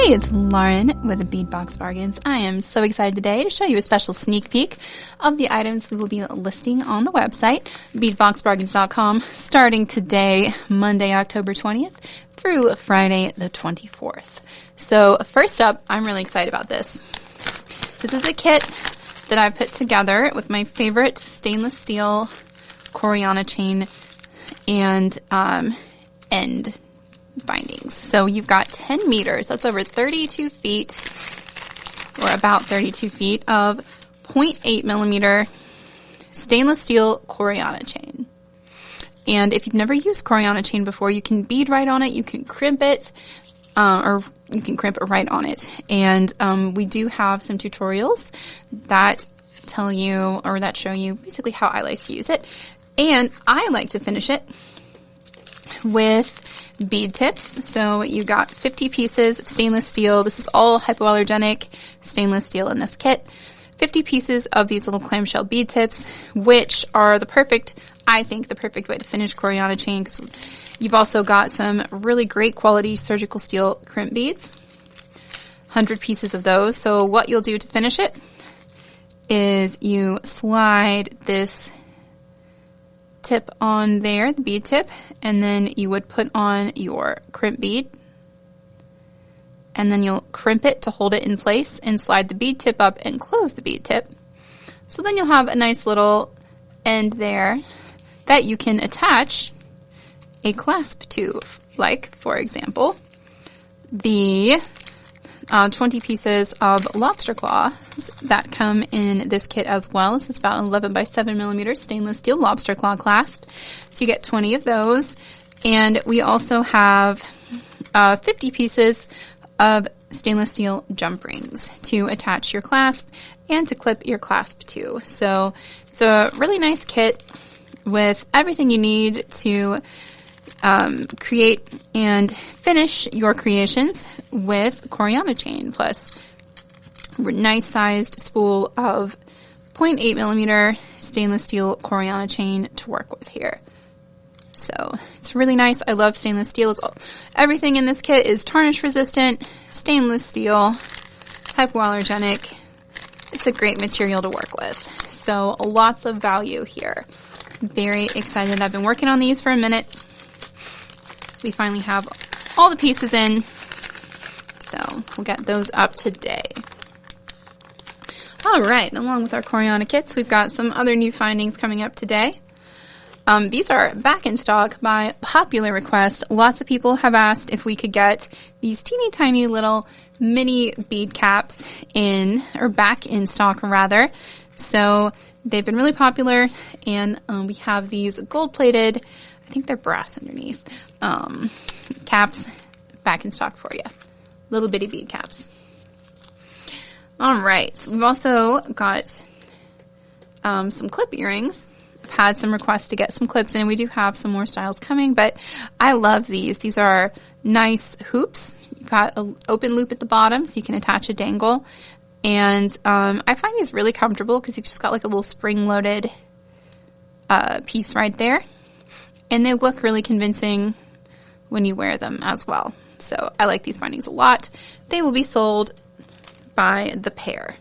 Hey, it's Lauren with Bead Box Bargains. I am so excited today to show you a special sneak peek of the items we will be listing on the website, beadboxbargains.com, starting today, Monday, October 20th, through Friday, the 24th. So first up, I'm really excited about this. This is a kit that I put together with my favorite stainless steel Coriana chain and end bindings. So you've got 10 meters, that's over 32 feet, or about 32 feet of 0.8 millimeter stainless steel Coriana chain. And if you've never used Coriana chain before, you can bead right on it, you can crimp it, or you can crimp it right on it. And we do have some tutorials that tell you, or that show you basically how I like to use it. And I like to finish it with bead tips. So you got 50 pieces of stainless steel. This is all hypoallergenic stainless steel in this kit. 50 pieces of these little clamshell bead tips, which are the perfect, I think, the perfect way to finish Coriana chain, because you've also got some really great quality surgical steel crimp beads. 100 pieces of those. So what you'll do to finish it is you slide this tip on there, the bead tip, and then you would put on your crimp bead, and then you'll crimp it to hold it in place and slide the bead tip up and close the bead tip. So then you'll have a nice little end there that you can attach a clasp to, like, for example, the 20 pieces of lobster claws that come in this kit as well. This is about 11 by 7 millimeter stainless steel lobster claw clasp. So you get 20 of those. And we also have 50 pieces of stainless steel jump rings to attach your clasp and to clip your clasp to. So it's a really nice kit with everything you need to create and finish your creations with Coriana chain, plus a nice sized spool of 0.8 millimeter stainless steel Coriana chain to work with here. So it's really nice. I love stainless steel. Everything in this kit is tarnish resistant, stainless steel, hypoallergenic. It's a great material to work with. So lots of value here. Very excited. I've been working on these for a minute. We finally have all the pieces in, so we'll get those up today. All right, along with our Coriana kits, we've got some other new findings coming up today. These are back in stock by popular request. Lots of people have asked if we could get these teeny tiny little mini bead caps in, or back in stock rather. So they've been really popular, and we have these gold-plated, I think they're brass underneath, caps back in stock for you. Little bitty bead caps. All right, so we've also got some clip earrings. I've had some requests to get some clips in, and we do have some more styles coming, but I love these. These are nice hoops. You've got an open loop at the bottom, so you can attach a dangle. And I find these really comfortable because you've just got like a little spring-loaded piece right there. And they look really convincing when you wear them as well. So I like these bindings a lot. They will be sold by the pair.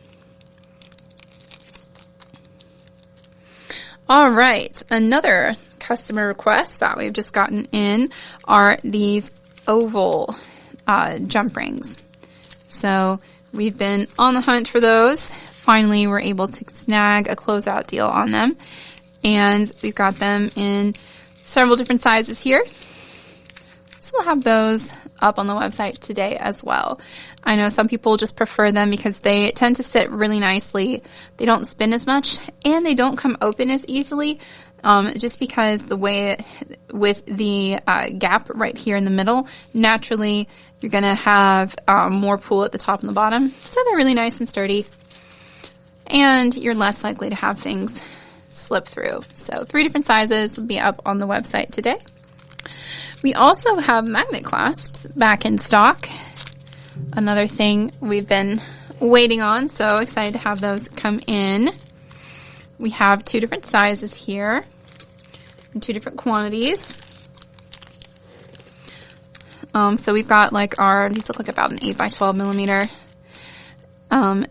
All right, another customer request that we've just gotten in are these oval jump rings. So we've been on the hunt for those. Finally, we're able to snag a closeout deal on them. And we've got them in several different sizes here. So we'll have those up on the website today as well. I know some people just prefer them because they tend to sit really nicely. They don't spin as much, and they don't come open as easily, just because the way with the gap right here in the middle, naturally you're going to have more pull at the top and the bottom. So they're really nice and sturdy, and you're less likely to have things slip through. So 3 different sizes will be up on the website today. We also have magnet clasps back in stock. Another thing we've been waiting on, so excited to have those come in. We have 2 different sizes here and 2 different quantities. So we've got like these look like about an 8 by 12 millimeter.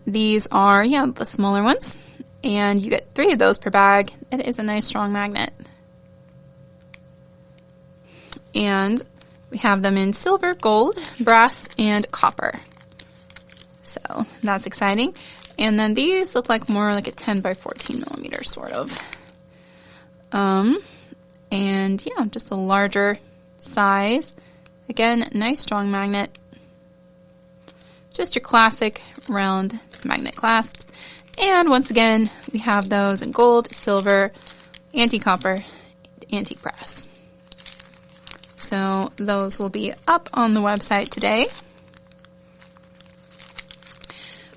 These are, yeah, the smaller ones. And you get 3 of those per bag. It is a nice strong magnet. And we have them in silver, gold, brass, and copper. So that's exciting. And then these look like more like a 10 by 14 millimeter sort of. And yeah, just a larger size. Again, nice strong magnet. Just your classic round magnet clasps. And once again, we have those in gold, silver, antique copper, antique brass. So those will be up on the website today.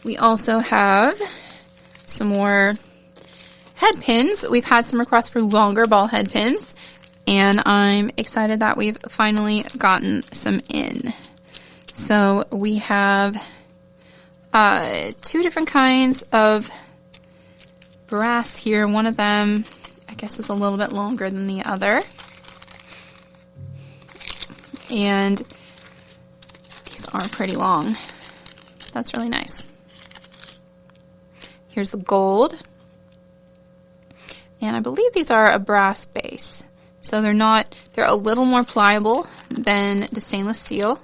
We also have some more head pins. We've had some requests for longer ball head pins, and I'm excited that we've finally gotten some in. So we have 2 different kinds of brass here. One of them, I guess, is a little bit longer than the other. And these are pretty long. That's really nice. Here's the gold. And I believe these are a brass base. So they're a little more pliable than the stainless steel.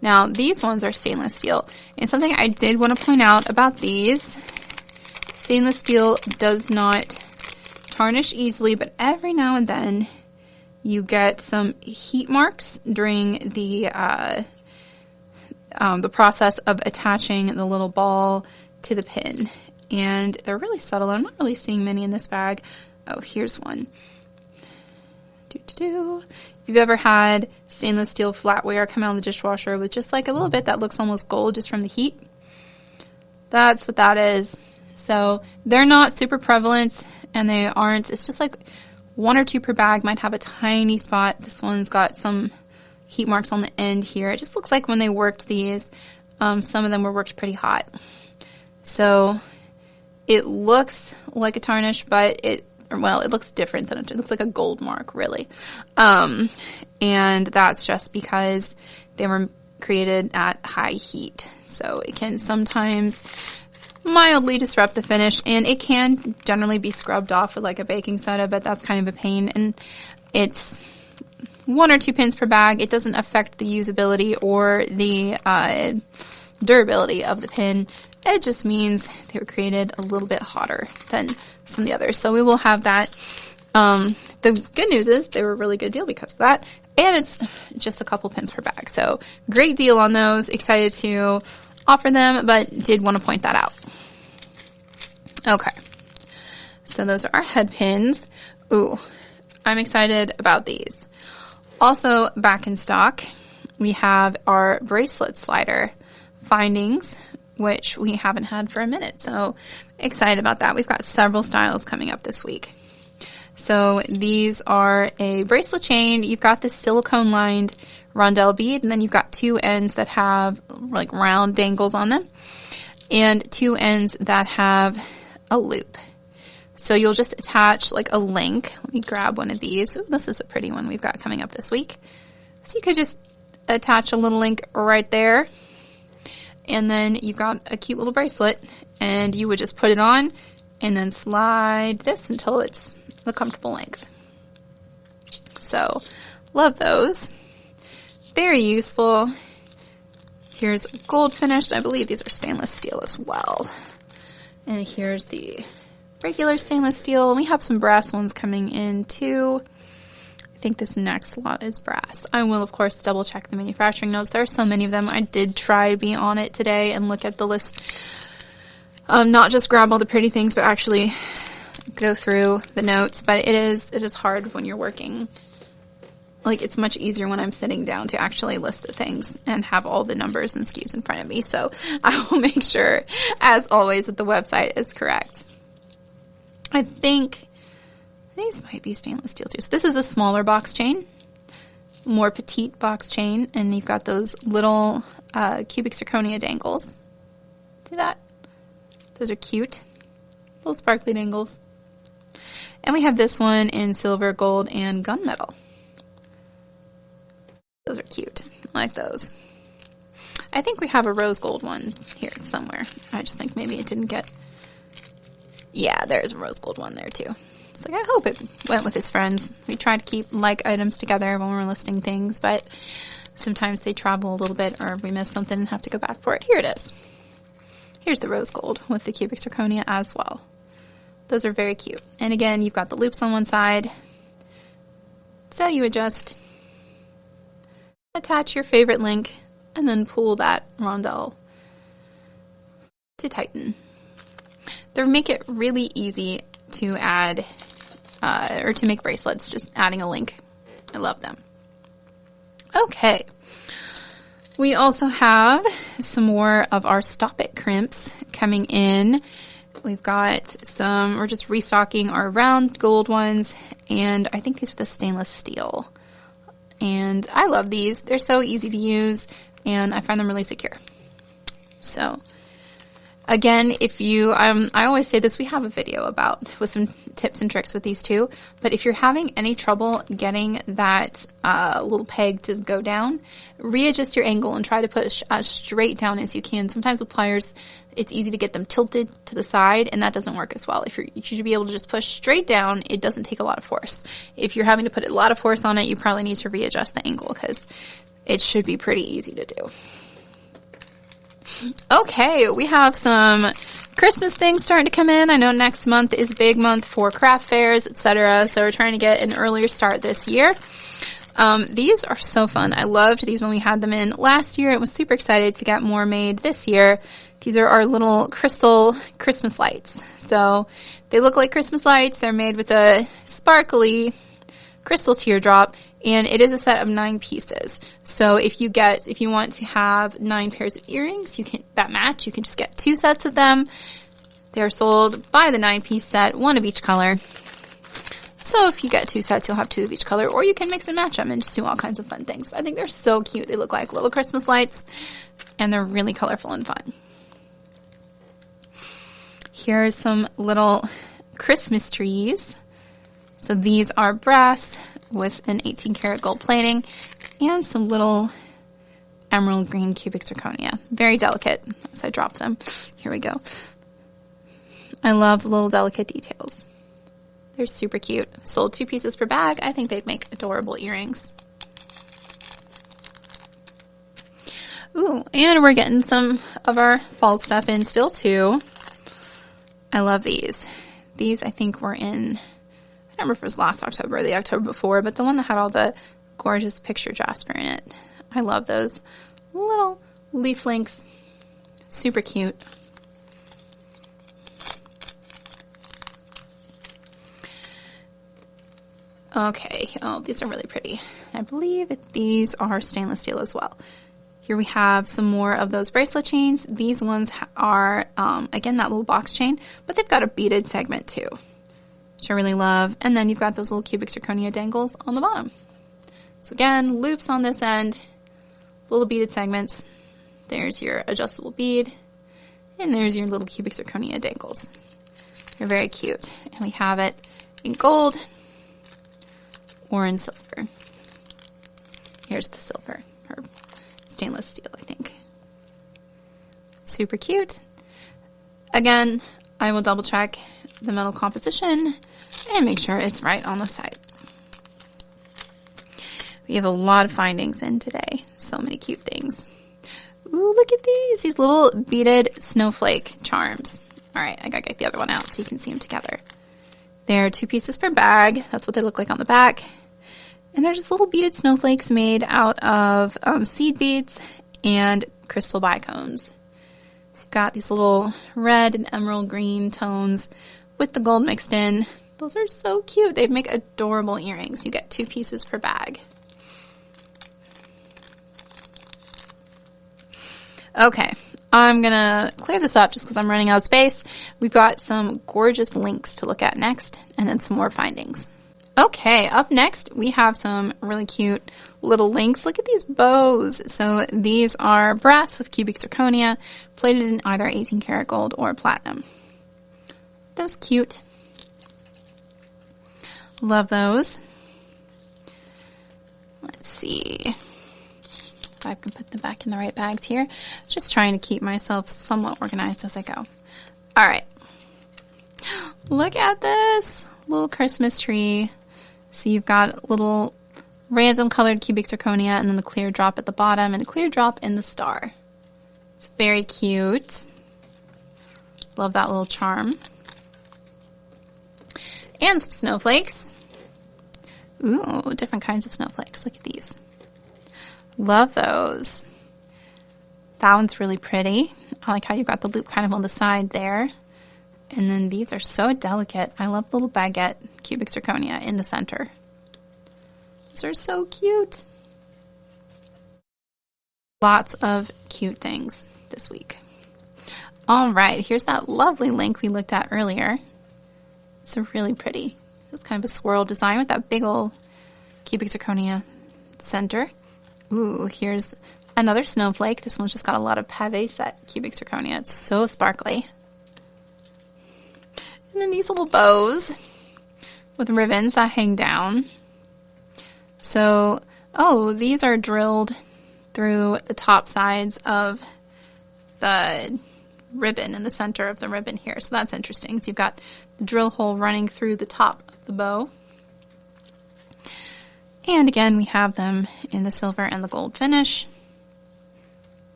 Now, these ones are stainless steel. And something I did want to point out about these, stainless steel does not tarnish easily, but every now and then you get some heat marks during the process of attaching the little ball to the pin. And they're really subtle. I'm not really seeing many in this bag. Oh, here's one. If you've ever had stainless steel flatware come out of the dishwasher with just like a little bit that looks almost gold just from the heat, that's what that is. So they're not super prevalent, and they aren't. It's just like 1 or 2 per bag might have a tiny spot. This one's got some heat marks on the end here. It just looks like when they worked these, some of them were worked pretty hot. So it looks like a tarnish, but it looks different than it looks like a gold mark, really. And that's just because they were created at high heat. So it can sometimes mildly disrupt the finish, and it can generally be scrubbed off with like a baking soda, but that's kind of a pain. And it's 1 or 2 pins per bag. It doesn't affect the usability or the durability of the pin. It just means they were created a little bit hotter than some of the others. So we will have that. The good news is they were a really good deal because of that. And it's just a couple pins per bag. So great deal on those. Excited to offer them, but did want to point that out. Okay. So those are our head pins. Ooh, I'm excited about these. Also back in stock, we have our bracelet slider findings, which we haven't had for a minute. So excited about that. We've got several styles coming up this week. So these are a bracelet chain. You've got this silicone lined rondelle bead, and then you've got 2 ends that have like round dangles on them, and 2 ends that have a loop. So you'll just attach like a link. Let me grab one of these. Ooh, this is a pretty one we've got coming up this week. So you could just attach a little link right there, and then you've got a cute little bracelet, and you would just put it on and then slide this until it's the comfortable length. So love those. Very useful. Here's gold finished. I believe these are stainless steel as well. And here's the regular stainless steel. And we have some brass ones coming in too. I think this next lot is brass. I will, of course, double check the manufacturing notes. There are so many of them. I did try to be on it today and look at the list. Not just grab all the pretty things, but actually go through the notes. But it is hard when you're working. Like, it's much easier when I'm sitting down to actually list the things and have all the numbers and SKUs in front of me. So I will make sure, as always, that the website is correct. I think these might be stainless steel too. So this is the smaller box chain, more petite box chain, and you've got those little cubic zirconia dangles. See that? Those are cute. Little sparkly dangles. And we have this one in silver, gold, and gunmetal. Those are cute. like those. I think we have a rose gold one here somewhere. I just think maybe it didn't get... Yeah, there's a rose gold one there too. So I hope it went with his friends. We try to keep like items together when we're listing things, but sometimes they travel a little bit or we miss something and have to go back for it. Here it is. Here's the rose gold with the cubic zirconia as well. Those are very cute. And again, you've got the loops on one side. So you would just attach your favorite link and then pull that rondelle to tighten. They make it really easy to add or to make bracelets, just adding a link. I love them. Okay. We also have some more of our Stop It crimps coming in. We've got some, we're just restocking our round gold ones, and I think these are the stainless steel. And I love these. They're so easy to use, and I find them really secure. So, again, if you, I always say this, we have a video with some tips and tricks with these two, but if you're having any trouble getting that little peg to go down, readjust your angle and try to push as straight down as you can. Sometimes with pliers, it's easy to get them tilted to the side, and that doesn't work as well. You should be able to just push straight down. It doesn't take a lot of force. If you're having to put a lot of force on it, you probably need to readjust the angle because it should be pretty easy to do. Okay, we have some Christmas things starting to come in. I know next month is a big month for craft fairs, etc. So we're trying to get an earlier start this year. These are so fun. I loved these when we had them in last year. I was super excited to get more made this year. These are our little crystal Christmas lights. So they look like Christmas lights. They're made with a sparkly crystal teardrop, and it is a set of 9 pieces. So if you want to have 9 pairs of earrings, you can just get 2 sets of them. They're sold by the 9-piece set, 1 of each color. So if you get 2 sets, you'll have 2 of each color, or you can mix and match them and just do all kinds of fun things. But I think they're so cute. They look like little Christmas lights, and they're really colorful and fun. Here's some little Christmas trees. So these are brass with an 18 karat gold plating and some little emerald green cubic zirconia. Very delicate as I drop them. Here we go. I love the little delicate details. They're super cute. Sold 2 pieces per bag. I think they'd make adorable earrings. Ooh, and we're getting some of our fall stuff in still too. I love these. These I think were in, I don't remember if it was last October or the October before, but the one that had all the gorgeous picture jasper in it. I love those little leaf links. Super cute. Okay, oh, these are really pretty. I believe these are stainless steel as well. Here we have some more of those bracelet chains. These ones are, again, that little box chain, but they've got a beaded segment too, which I really love. And then you've got those little cubic zirconia dangles on the bottom. So again, loops on this end, little beaded segments. There's your adjustable bead, and there's your little cubic zirconia dangles. They're very cute. And we have it in gold or in silver. Here's the silver, or stainless steel, I think. Super cute. Again, I will double check the metal composition and make sure it's right on the side. We have a lot of findings in today. So many cute things. Ooh, look at these little beaded snowflake charms. All right, I gotta get the other one out so you can see them together. They're 2 pieces per bag. That's what they look like on the back. And they're just little beaded snowflakes made out of seed beads and crystal bicones. So you've got these little red and emerald green tones with the gold mixed in. Those are so cute. They'd make adorable earrings. You get 2 pieces per bag. Okay, I'm gonna clear this up just because I'm running out of space. We've got some gorgeous links to look at next, and then some more findings. Okay, up next, we have some really cute little links. Look at these bows. So these are brass with cubic zirconia, plated in either 18 karat gold or platinum. Those cute. Love those. Let's see. If I can put them back in the right bags here. Just trying to keep myself somewhat organized as I go. All right. Look at this little Christmas tree. So you've got little random colored cubic zirconia and then the clear drop at the bottom and a clear drop in the star. It's very cute. Love that little charm. And some snowflakes. Ooh, different kinds of snowflakes. Look at these. Love those. That one's really pretty. I like how you've got the loop kind of on the side there. And then these are so delicate. I love the little baguette cubic zirconia in the center. These are so cute. Lots of cute things this week. All right, here's that lovely link we looked at earlier. It's really pretty. It's kind of a swirl design with that big old cubic zirconia center. Ooh, here's another snowflake. This one's just got a lot of pave set cubic zirconia. It's so sparkly. And then these little bows with ribbons that hang down. So, oh, these are drilled through the top sides of the ribbon in the center of the ribbon here. So that's interesting. So you've got the drill hole running through the top of the bow. And again, we have them in the silver and the gold finish.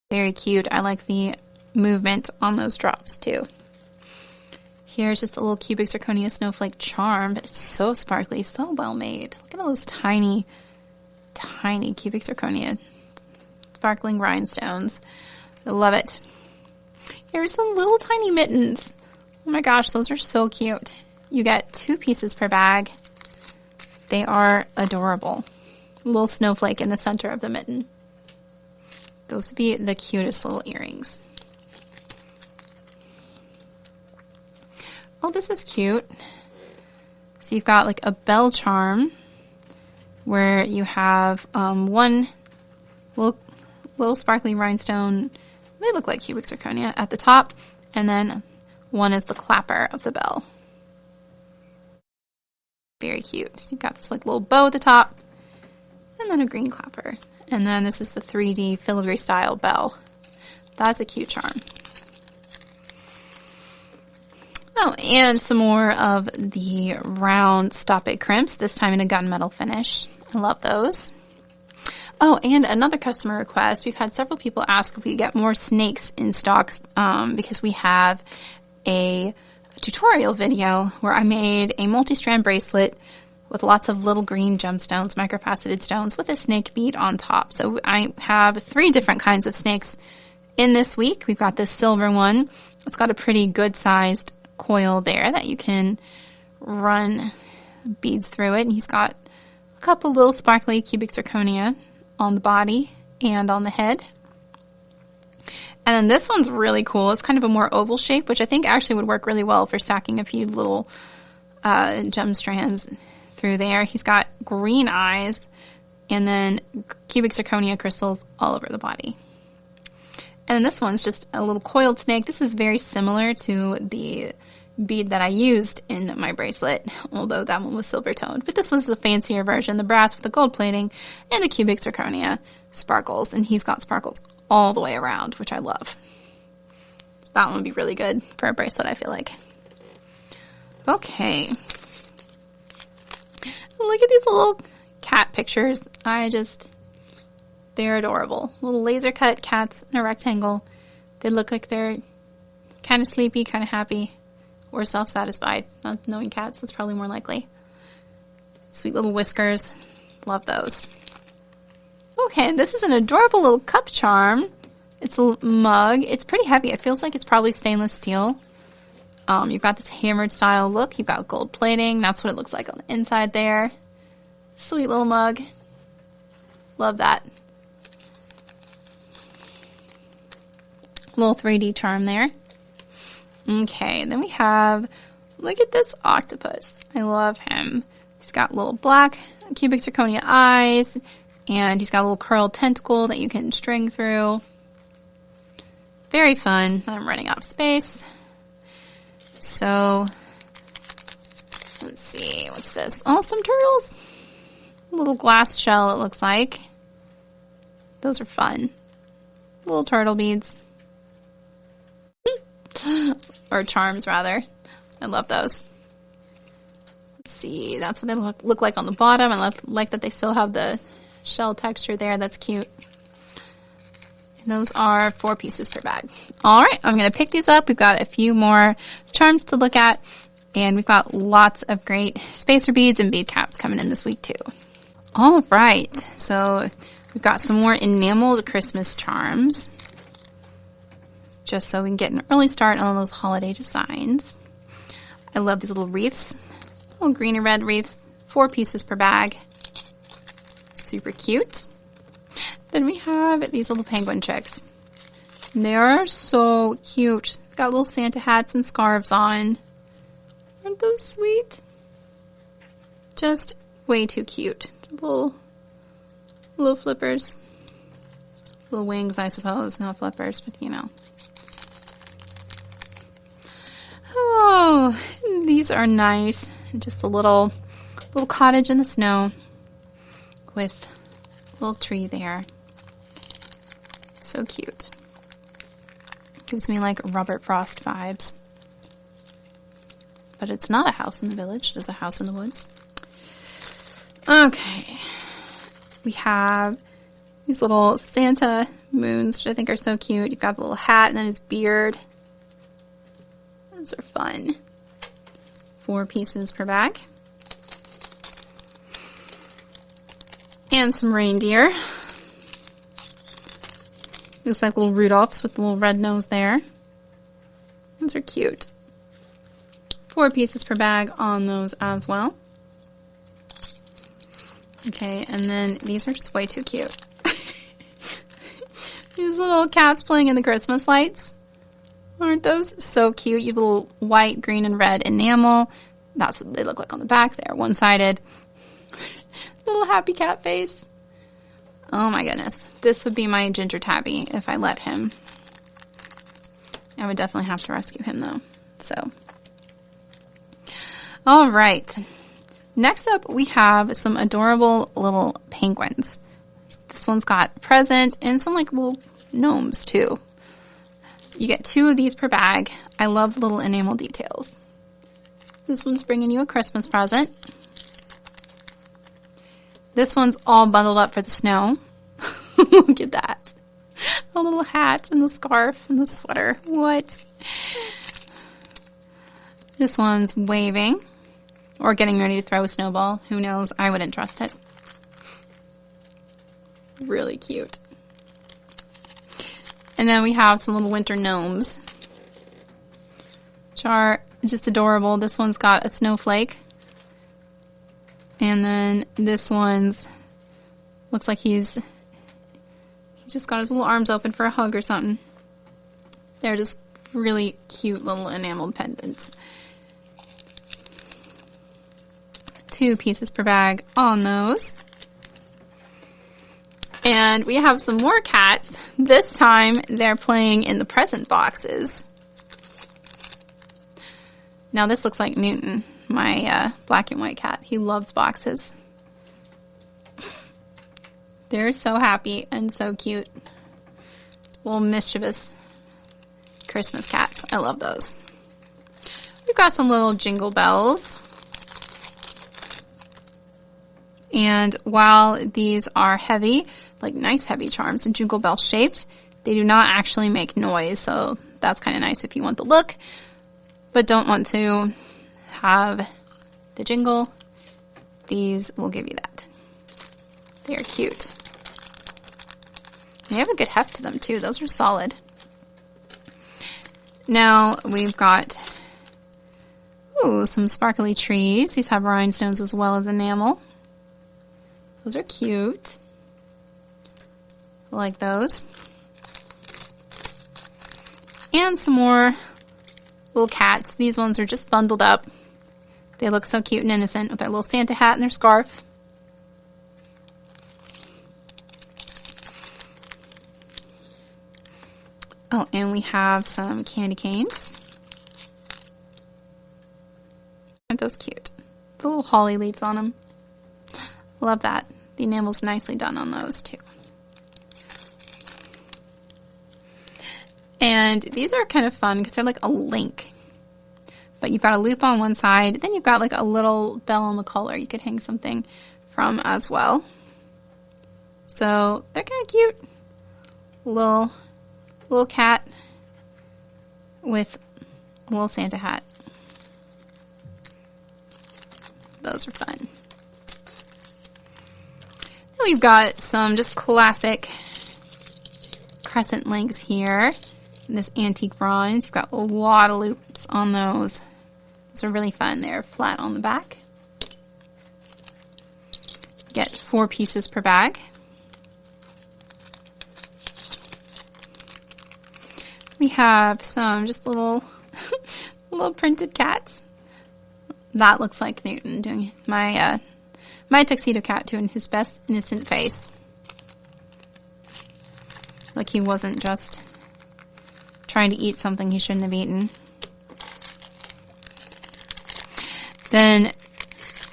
Very cute. I like the movement on those drops too. Here's just a little cubic zirconia snowflake charm, but it's so sparkly, so well made. Look at all those tiny, tiny cubic zirconia sparkling rhinestones. I love it. Here's some little tiny mittens. Oh my gosh, those are so cute. You get 2 pieces per bag. They are adorable. A little snowflake in the center of the mitten. Those would be the cutest little earrings. Oh, this is cute. So you've got like a bell charm where you have one little sparkly rhinestone. They look like cubic zirconia at the top, and then one is the clapper of the bell. Very cute. So you've got this like little bow at the top, and then a green clapper. And then this is the 3D filigree style bell. That's a cute charm. Oh, and some more of the round stop-it crimps, this time in a gunmetal finish. I love those. Oh, and another customer request. We've had several people ask if we get more snakes in stock because we have a tutorial video where I made a multi-strand bracelet with lots of little green gemstones, microfaceted stones, with a snake bead on top. So I have 3 different kinds of snakes in this week. We've got this silver one. It's got a pretty good-sized coil there that you can run beads through it. And he's got a couple little sparkly cubic zirconia on the body and on the head. And then this one's really cool. It's kind of a more oval shape, which I think actually would work really well for stacking a few little gem strands through there. He's got green eyes and then cubic zirconia crystals all over the body. And then this one's just a little coiled snake. This is very similar to the bead that I used in my bracelet, although that one was silver toned. But this was the fancier version, the brass with the gold plating and the cubic zirconia sparkles. And he's got sparkles all the way around, which I love. That one would be really good for a bracelet, I feel like. Okay. Look at these little cat pictures. They're adorable. Little laser cut cats in a rectangle. They look like they're kind of sleepy, kind of happy, or self-satisfied. Not knowing cats, that's probably more likely. Sweet little whiskers. Love those. Okay, this is an adorable little cup charm. It's a mug. It's pretty heavy. It feels like it's probably stainless steel. You've got this hammered style look. You've got gold plating. That's what it looks like on the inside there. Sweet little mug. Love that. Little 3D charm there. Okay, then we have, look at this octopus. I love him. He's got little black cubic zirconia eyes, and he's got a little curled tentacle that you can string through. Very fun. I'm running out of space. So, let's see, what's this? Oh, some turtles. A little glass shell, it looks like. Those are fun. Little turtle beads. Or charms, rather. I love those. Let's see. That's what they look like on the bottom. I like that they still have the shell texture there. That's cute. And those are 4 pieces per bag. All right. I'm going to pick these up. We've got a few more charms to look at. And we've got lots of great spacer beads and bead caps coming in this week, too. All right. So we've got some more enameled Christmas charms. Just so we can get an early start on those holiday designs. I love these little wreaths. Little green and red wreaths. 4 pieces per bag. Super cute. Then we have these little penguin chicks. They are so cute. Got little Santa hats and scarves on. Aren't those sweet? Just way too cute. Little flippers. Little wings, I suppose. Not flippers, but you know. Oh, these are nice. Just a little cottage in the snow with a little tree there. So cute. Gives me like Robert Frost vibes. But it's not a house in the village. It is a house in the woods. Okay. We have these little Santa moons, which I think are so cute. You've got the little hat and then his beard. Those are fun. 4 pieces per bag. And some reindeer. Looks like little Rudolphs with the little red nose there. Those are cute. 4 pieces per bag on those as well. Okay, and then these are just way too cute. These little cats playing in the Christmas lights. Aren't those so cute? You have a little white, green, and red enamel. That's what they look like on the back. They're one-sided. Little happy cat face. Oh my goodness. This would be my ginger tabby if I let him. I would definitely have to rescue him though. So. All right. Next up, we have some adorable little penguins. This one's got present and some like little gnomes too. You get 2 of these per bag. I love little enamel details. This one's bringing you a Christmas present. This one's all bundled up for the snow. Look at that. A little hat and the scarf and the sweater. What? This one's waving or getting ready to throw a snowball. Who knows? I wouldn't trust it. Really cute. And then we have some little winter gnomes, which are just adorable. This one's got a snowflake. And then this one's, looks like he's just got his little arms open for a hug or something. They're just really cute little enameled pendants. 2 pieces per bag on those. And we have some more cats. This time, they're playing in the present boxes. Now, this looks like Newton, my black and white cat. He loves boxes. They're so happy and so cute. Little mischievous Christmas cats. I love those. We've got some little jingle bells. And while these are heavy, like nice heavy charms and jingle bell shaped, they do not actually make noise. So that's kind of nice if you want the look, but don't want to have the jingle. These will give you that. They are cute. They have a good heft to them too. Those are solid. Now we've got some sparkly trees. These have rhinestones as well as enamel. Those are cute. I like those. And some more little cats. These ones are just bundled up. They look so cute and innocent with their little Santa hat and their scarf. Oh, and we have some candy canes. Aren't those cute? The little holly leaves on them. Love that. The enamel's nicely done on those too. And these are kind of fun because they're like a link. But you've got a loop on one side, then you've got like a little bell on the collar you could hang something from as well. So they're kind of cute. Little cat with a little Santa hat. Those are fun. Then we've got some just classic crescent links here. In this antique bronze. You've got a lot of loops on those. Those are really fun. They're flat on the back. You get 4 pieces per bag. We have some just little little printed cats. That looks like Newton doing my tuxedo cat doing his best innocent face. Like he wasn't just trying to eat something he shouldn't have eaten. Then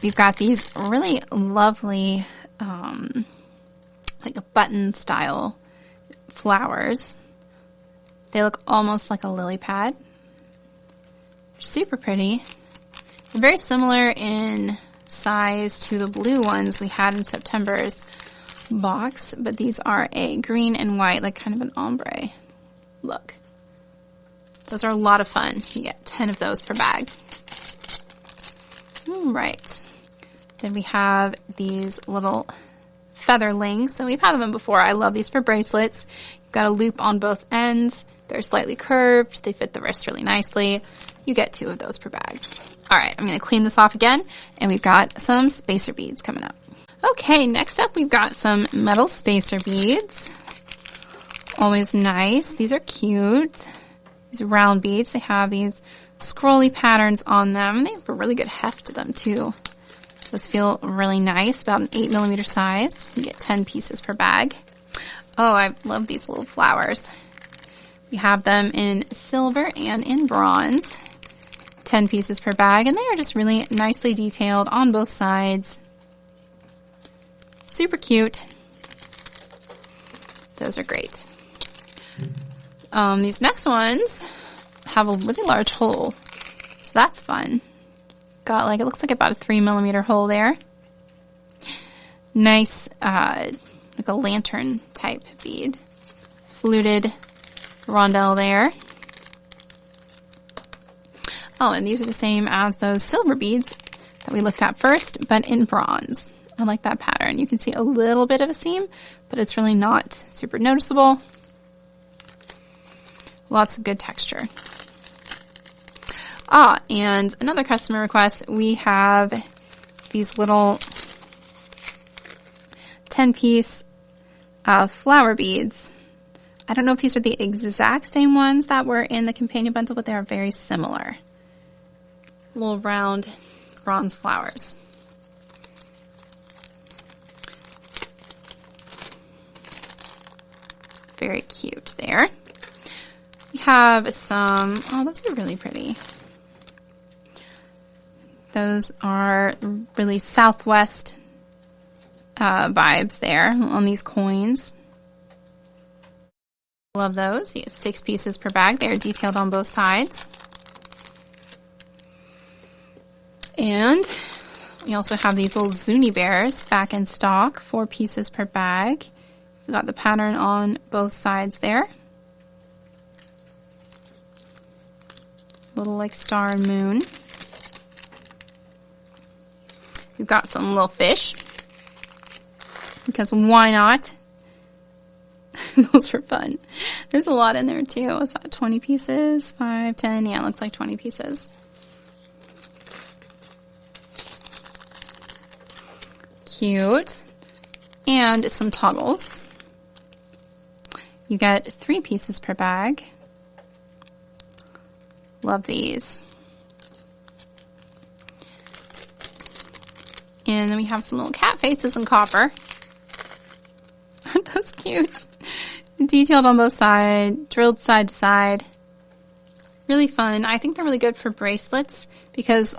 we've got these really lovely, like a button style flowers. They look almost like a lily pad. They're super pretty. They're very similar in size to the blue ones we had in September's box, but these are a green and white, like kind of an ombre look. Those are a lot of fun. You get 10 of those per bag. All right. Then we have these little feather links. So we've had them in before. I love these for bracelets. You've got a loop on both ends. They're slightly curved. They fit the wrist really nicely. You get 2 of those per bag. All right. I'm going to clean this off again. And we've got some spacer beads coming up. Okay. Next up, we've got some metal spacer beads. Always nice. These are cute. These round beads, they have these scrolly patterns on them. They have a really good heft to them too. Those feel really nice, about an 8mm size. You get 10 pieces per bag. Oh, I love these little flowers. You have them in silver and in bronze. 10 pieces per bag, and they are just really nicely detailed on both sides. Super cute. Those are great. These next ones have a really large hole, so that's fun. Got like, it looks like about a 3mm hole there. Nice, like a lantern type bead. Fluted rondelle there. Oh, and these are the same as those silver beads that we looked at first, but in bronze. I like that pattern. You can see a little bit of a seam, but it's really not super noticeable. Lots of good texture. Ah, and another customer request, we have these little 10-piece flower beads. I don't know if these are the exact same ones that were in the companion bundle, but they are very similar. Little round bronze flowers. Very cute there. We have some, oh, those are really pretty. Those are really Southwest vibes there on these coins. Love those. You get 6 pieces per bag. They are detailed on both sides. And we also have these little Zuni bears back in stock, 4 pieces per bag. We've got the pattern on both sides there. Little like star and moon. We've got some little fish, because why not? Those are fun. There's a lot in there too. Is that 20 pieces? 5, 10? Yeah, it looks like 20 pieces. Cute. And some toggles. You get 3 pieces per bag. Love these. And then we have some little cat faces in copper. Aren't those cute? Detailed on both sides, drilled side to side. Really fun. I think they're really good for bracelets because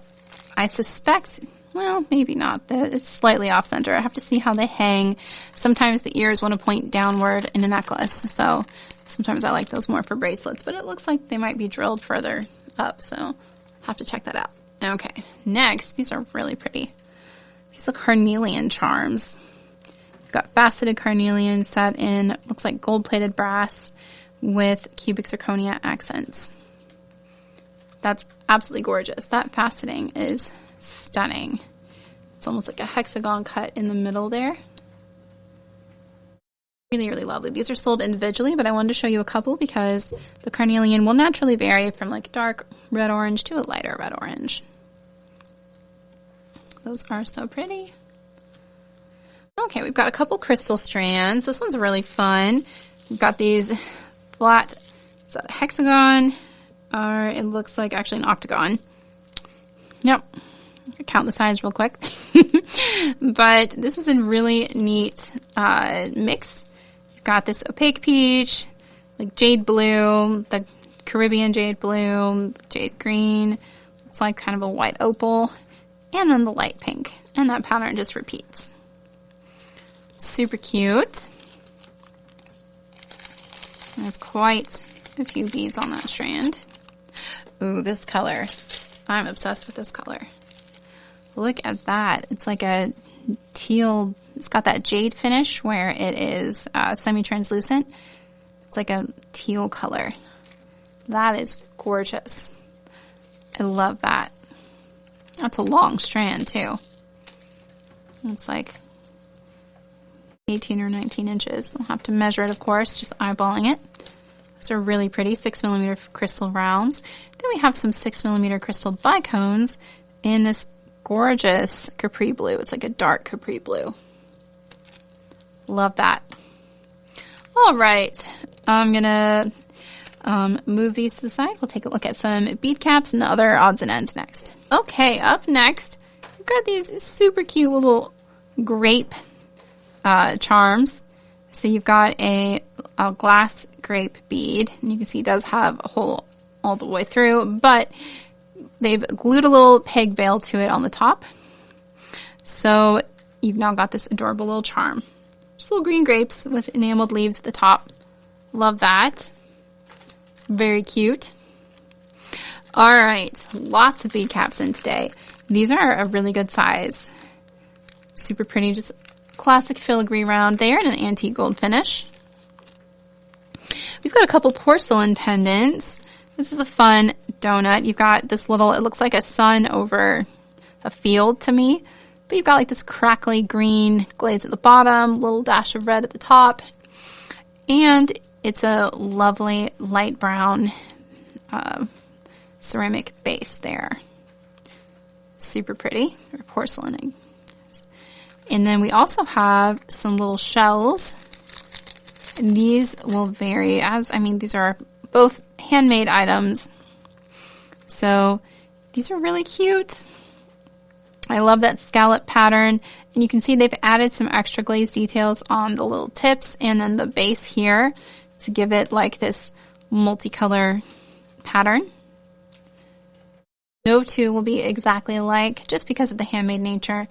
I suspect, well, maybe not, that it's slightly off center. I have to see how they hang. Sometimes the ears want to point downward in a necklace, so Sometimes I like those more for bracelets, but it looks like they might be drilled further up, so have to check that out. Okay, next, these are really pretty. These are carnelian charms. You've got faceted carnelian set in, looks like gold-plated brass with cubic zirconia accents. That's absolutely gorgeous. That faceting is stunning. It's almost like a hexagon cut in the middle there. Really, really lovely. These are sold individually, but I wanted to show you a couple because the carnelian will naturally vary from like dark red orange to a lighter red orange. Those are so pretty. Okay, we've got a couple crystal strands. This one's really fun. We've got these flat, is that a hexagon? Or it looks like actually an octagon. Yep. I'll count the sides real quick. But this is a really neat mix. You've got this opaque peach, like jade blue, the Caribbean jade blue, jade green. It's like kind of a white opal. And then the light pink. And that pattern just repeats. Super cute. There's quite a few beads on that strand. Ooh, this color. I'm obsessed with this color. Look at that. It's like a teal. It's got that jade finish where it is semi-translucent. It's like a teal color. That is gorgeous. I love that. That's a long strand too. It's like 18 or 19 inches. I'll have to measure it, of course, just eyeballing it. Those are really pretty, 6mm crystal rounds. Then we have some 6mm crystal bicones in this gorgeous capri blue. It's like a dark capri blue. Love that. All right, I'm gonna move these to the side. We'll take a look at some bead caps and other odds and ends next. Okay, up next, we've got these super cute little grape charms. So you've got a glass grape bead, and you can see it does have a hole all the way through, but they've glued a little peg veil to it on the top. So you've now got this adorable little charm. Just little green grapes with enameled leaves at the top. Love that. It's very cute. All right, lots of bead caps in today. These are a really good size. Super pretty, just classic filigree round there in an antique gold finish. We've got a couple porcelain pendants. This is a fun donut. You've got this little, it looks like a sun over a field to me, but you've got like this crackly green glaze at the bottom, little dash of red at the top, and it's a lovely light brown ceramic base there. Super pretty, or porcelain. And then we also have some little shells. And these will vary these are both handmade items. So these are really cute. I love that scallop pattern. And you can see they've added some extra glaze details on the little tips and then the base here to give it like this multicolor pattern. No two will be exactly alike just because of the handmade nature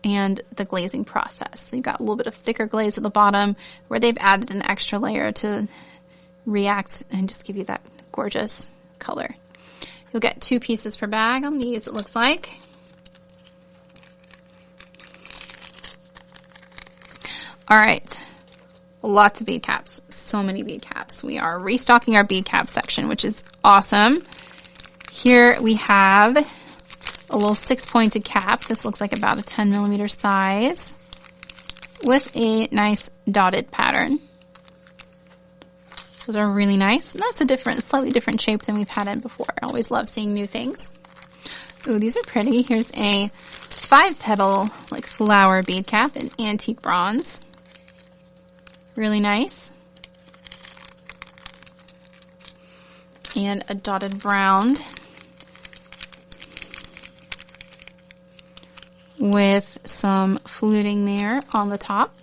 and the glazing process. So you've got a little bit of thicker glaze at the bottom where they've added an extra layer to react and just give you that gorgeous color. You'll get 2 pieces per bag on these, it looks like. All right, lots of bead caps, so many bead caps. We are restocking our bead cap section, which is awesome. Here we have a little 6-pointed cap. This looks like about a 10mm size with a nice dotted pattern. Those are really nice. And that's a slightly different shape than we've had in before. I always love seeing new things. Ooh, these are pretty. Here's a 5-petal like flower bead cap in antique bronze. Really nice. And a dotted round with some fluting there on the top.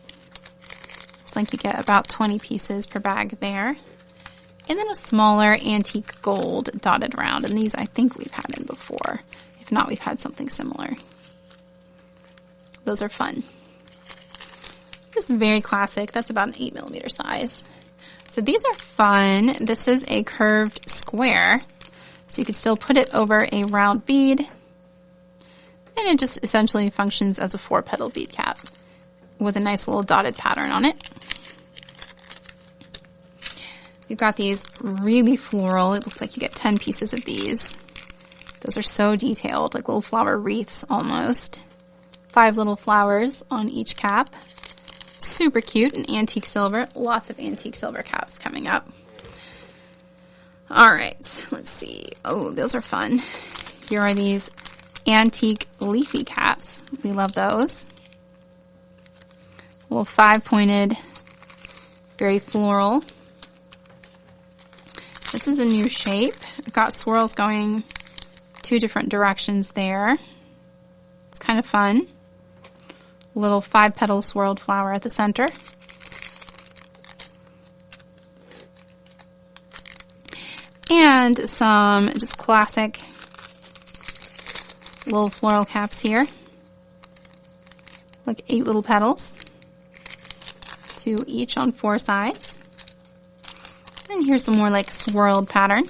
Looks like you get about 20 pieces per bag there. And then a smaller antique gold dotted round. And these I think we've had in before. If not, we've had something similar. Those are fun. This is very classic. That's about an 8mm size. So these are fun. This is a curved square, so you could still put it over a round bead, and it just essentially functions as a 4-petal bead cap with a nice little dotted pattern on it. We've got these really floral. It looks like you get 10 pieces of these. Those are so detailed, like little flower wreaths almost. 5 little flowers on each cap. Super cute and antique silver. Lots of antique silver caps coming up. All right, let's see. Oh, those are fun. Here are these antique leafy caps. We love those. A little 5-pointed, very floral. This is a new shape. I've got swirls going 2 different directions there. It's kind of fun. A little 5-petal swirled flower at the center. And some just classic little floral caps here. Like 8 little petals. 2 each on 4 sides. And here's some more like swirled pattern.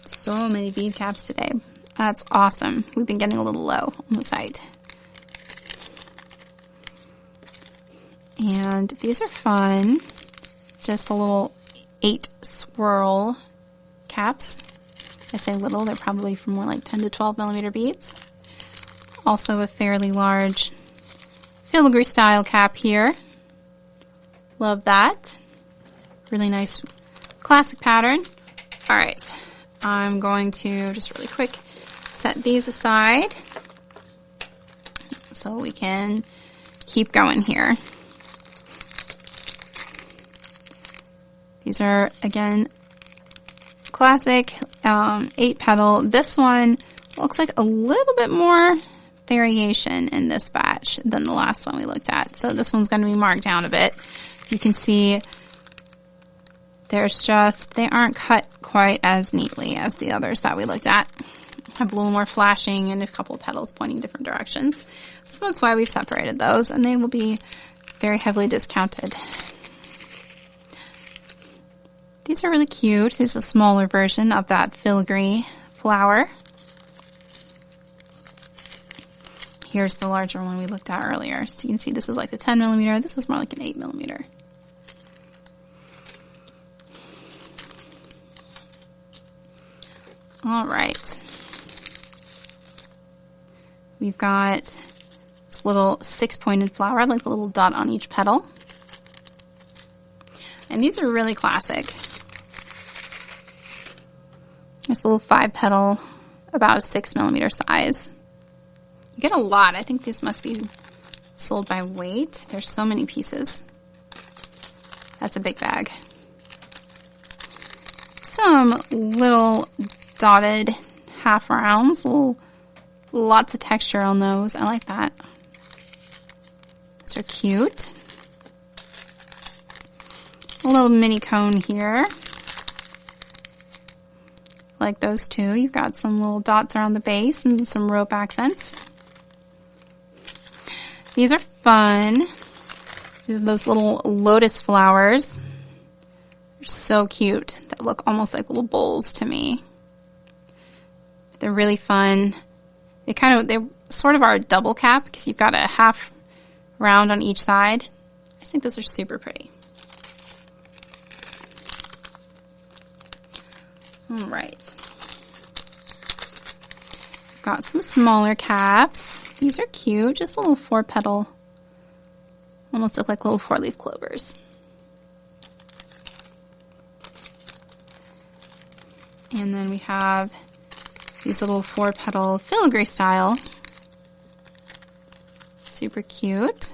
So many bead caps today. That's awesome. We've been getting a little low on the site. And these are fun. Just a little 8 swirl caps. I say little, they're probably from more like 10 to 12 millimeter beads. Also a fairly large filigree style cap here. Love that. Really nice classic pattern. All right, I'm going to just really quick set these aside so we can keep going here. These are, again, classic 8-petal. This one looks like a little bit more variation in this batch than the last one we looked at. So this one's going to be marked down a bit. You can see they aren't cut quite as neatly as the others that we looked at. Have a little more flashing and a couple of petals pointing different directions. So that's why we've separated those, and they will be very heavily discounted. These are really cute. This is a smaller version of that filigree flower. Here's the larger one we looked at earlier. So you can see this is like the 10 millimeter. This is more like an 8 millimeter. All right. We've got this little 6-pointed flower, like a little dot on each petal. And these are really classic. There's a little 5-petal, about a 6 millimeter size. You get a lot. I think this must be sold by weight. There's so many pieces. That's a big bag. Some little dotted half rounds. Lots of texture on those. I like that. Those are cute. A little mini cone here. Like those two. You've got some little dots around the base and some rope accents. These are fun. These are those little lotus flowers. They're so cute. They look almost like little bowls to me. They're really fun. They sort of are a double cap because you've got a half round on each side. I just think those are super pretty. All right. Got some smaller caps. These are cute. Just a little 4-petal. Almost look like little 4-leaf clovers. And then we have these little 4-petal filigree style. Super cute.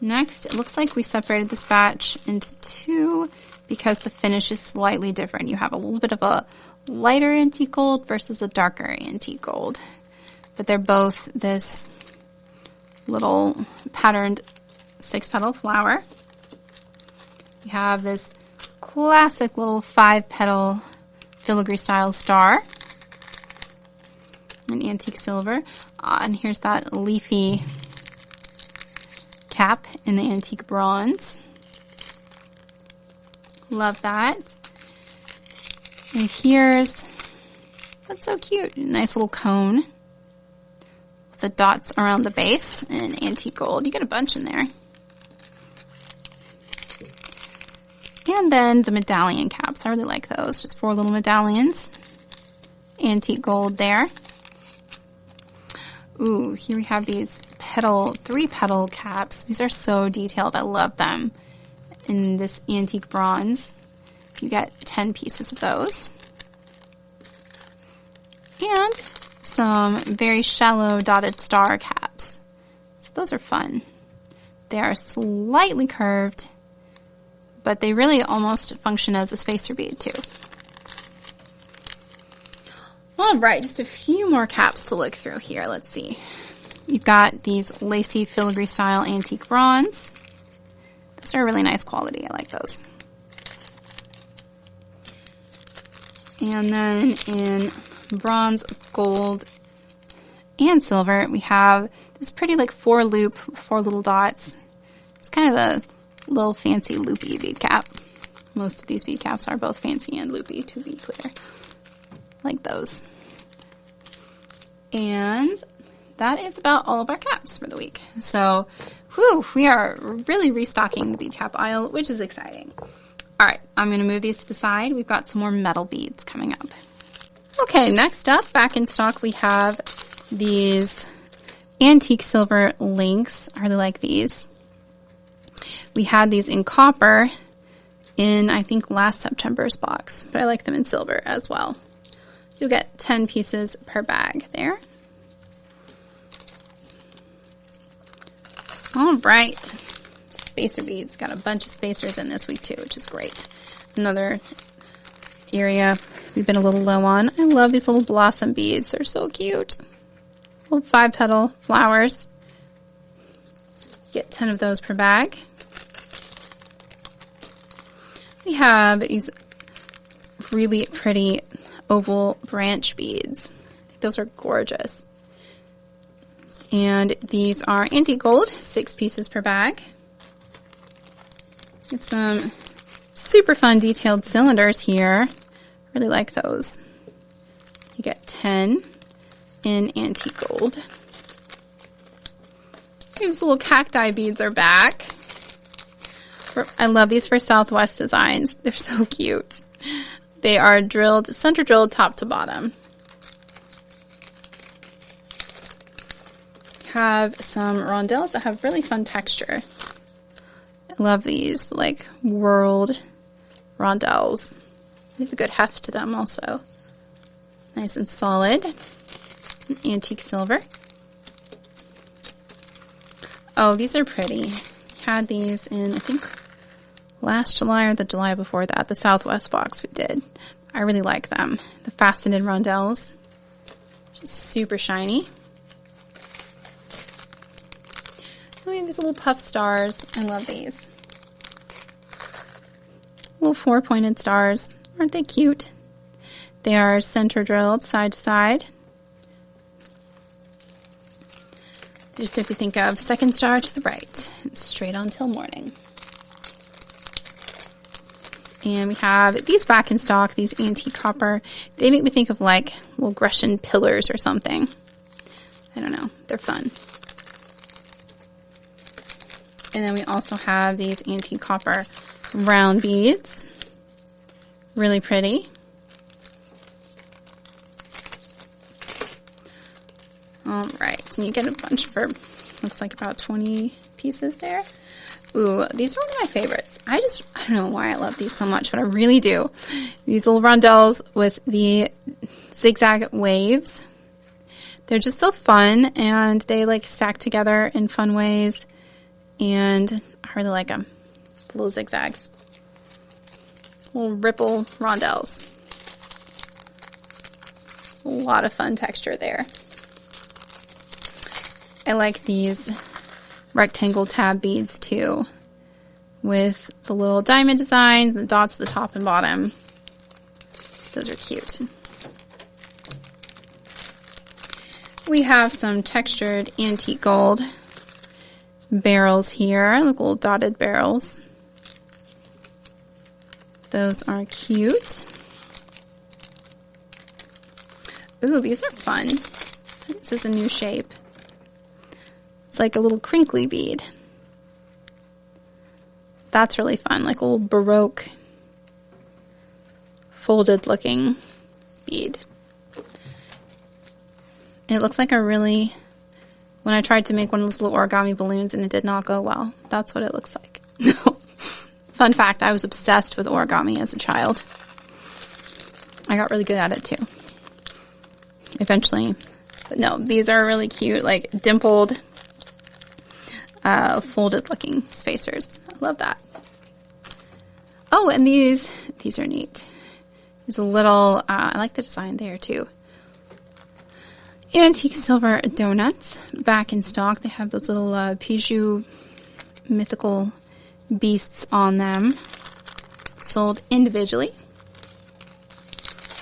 Next, it looks like we separated this batch into 2 because the finish is slightly different. You have a little bit of a lighter antique gold versus a darker antique gold. But they're both this little patterned 6-petal flower. We have this classic little 5-petal filigree style star. An antique silver. And here's that leafy cap in the antique bronze. Love that. And here's, that's so cute, nice little cone with the dots around the base in antique gold. You get a bunch in there. And then the medallion caps. I really like those. Just 4 little medallions. Antique gold there. Ooh, here we have these 3-petal caps. These are so detailed. I love them. In this antique bronze, you get 10 pieces of those. And some very shallow dotted star caps. So those are fun. They are slightly curved, but they really almost function as a spacer bead too. All right, just a few more caps to look through here. Let's see. You've got these lacy filigree style antique bronze. Those are really nice quality. I like those. And then in bronze, gold, and silver, we have this pretty like 4-loop, 4 little dots. It's kind of a little fancy loopy bead cap. Most of these bead caps are both fancy and loopy, to be clear. Like those. And that is about all of our caps for the week. So, whew, we are really restocking the bead cap aisle, which is exciting. All right, I'm going to move these to the side. We've got some more metal beads coming up. Okay, next up, back in stock, we have these antique silver links. I really like these. We had these in copper in, I think, last September's box, but I like them in silver as well. You'll get 10 pieces per bag there. All right, spacer beads. We've got a bunch of spacers in this week too, which is great. Another area we've been a little low on. I love these little blossom beads. They're so cute. Little 5-petal flowers. You get 10 of those per bag. We have these really pretty oval branch beads. Those are gorgeous. And these are antique gold, 6 pieces per bag. We have some super fun detailed cylinders here. Really like those. You get 10 in antique gold. These little cacti beads are back. I love these for Southwest designs. They're so cute. They are drilled, center drilled top to bottom. Have some rondelles that have really fun texture. I love these, like world rondelles. They have a good heft to them also. Nice and solid. Antique silver. Oh, these are pretty. Had these in, I think, last July or the July before that, the Southwest box we did. I really like them. The faceted rondelles. Just super shiny. We have these little puff stars. I love these. Little 4-pointed stars. Aren't they cute? They are center drilled side to side. Just if you think of second star to the right, straight on till morning. And we have these back in stock, these antique copper. They make me think of like little Grecian pillars or something. I don't know. They're fun. And then we also have these antique copper round beads. Really pretty. All right, and you get a bunch for, looks like about 20 pieces there. Ooh, these are one of my favorites. I don't know why I love these so much, but I really do. These little rondelles with the zigzag waves. They're just so fun, and they like stack together in fun ways. And I really like them. Little zigzags. Little ripple rondelles. A lot of fun texture there. I like these rectangle tab beads too, with the little diamond design, the dots at the top and bottom. Those are cute. We have some textured antique gold. barrels here, like little dotted barrels. Those are cute. Ooh, these are fun. This is a new shape. It's like a little crinkly bead. That's really fun, like a little Baroque folded looking bead. And it looks like a really, when I tried to make one of those little origami balloons and it did not go well, that's what it looks like. Fun fact, I was obsessed with origami as a child. I got really good at it too. Eventually. But no, these are really cute, like dimpled, folded looking spacers. I love that. Oh, and these are neat. These little, I like the design there too. Antique silver donuts back in stock. They have those little Piju mythical beasts on them, sold individually.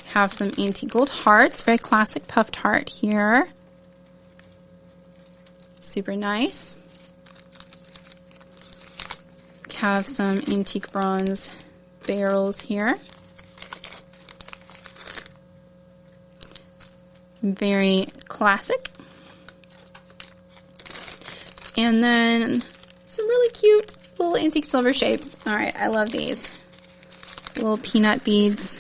Have some antique gold hearts, very classic puffed heart here. Super nice. Have some antique bronze barrels here. Very classic. And then some really cute little antique silver shapes. All right, I love these. Little peanut beads.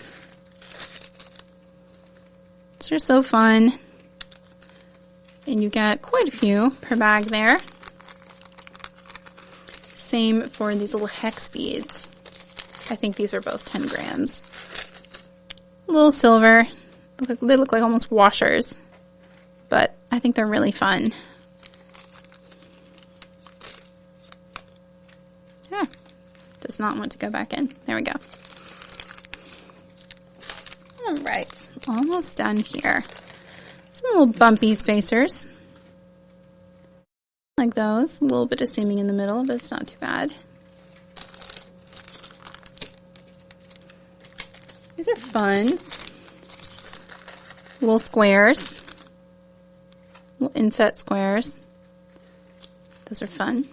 These are so fun. And you get quite a few per bag there. Same for these little hex beads. I think these are both 10 grams. A little silver. They look like almost washers, but I think they're really fun. Yeah, does not want to go back in. There we go. All right, almost done here. Some little bumpy spacers. Like those. A little bit of seaming in the middle, but it's not too bad. These are fun. Little squares. Little inset squares. Those are fun.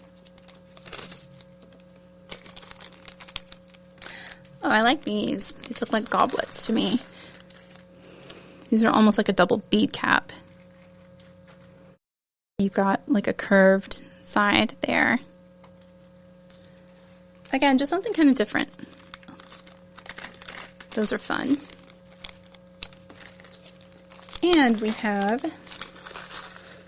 Oh, I like these. These look like goblets to me. These are almost like a double bead cap. You've got like a curved side there. Again, just something kind of different. Those are fun. And we have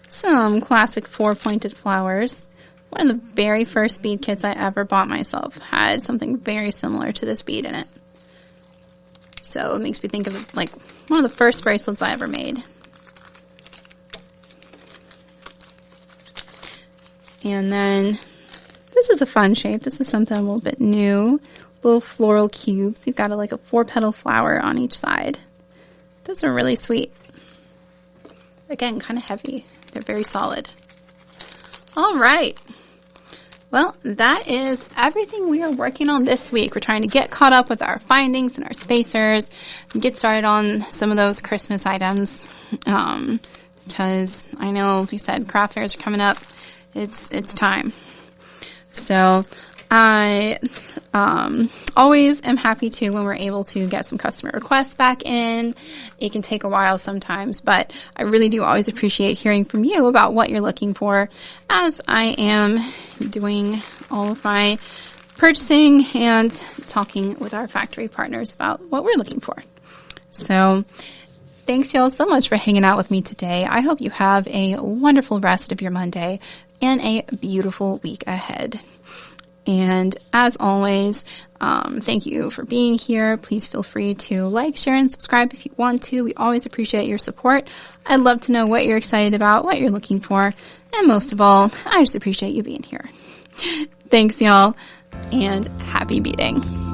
some classic 4-pointed flowers. One of the very first bead kits I ever bought myself had something very similar to this bead in it. So it makes me think of like one of the first bracelets I ever made. And then this is a fun shape. This is something a little bit new. Little floral cubes. You've got like a 4-petal flower on each side. Those are really sweet. Again, kind of heavy. They're very solid. All right. Well, that is everything we are working on this week. We're trying to get caught up with our findings and our spacers and get started on some of those Christmas items. Because I know, like we said, craft fairs are coming up. It's time. So I always am happy to when we're able to get some customer requests back in. It can take a while sometimes, but I really do always appreciate hearing from you about what you're looking for as I am doing all of my purchasing and talking with our factory partners about what we're looking for. So thanks y'all so much for hanging out with me today. I hope you have a wonderful rest of your Monday and a beautiful week ahead. And as always, thank you for being here. Please feel free to like, share, and subscribe if you want to. We always appreciate your support. I'd love to know what you're excited about, what you're looking for, and most of all, I just appreciate you being here. Thanks, y'all, and happy beading.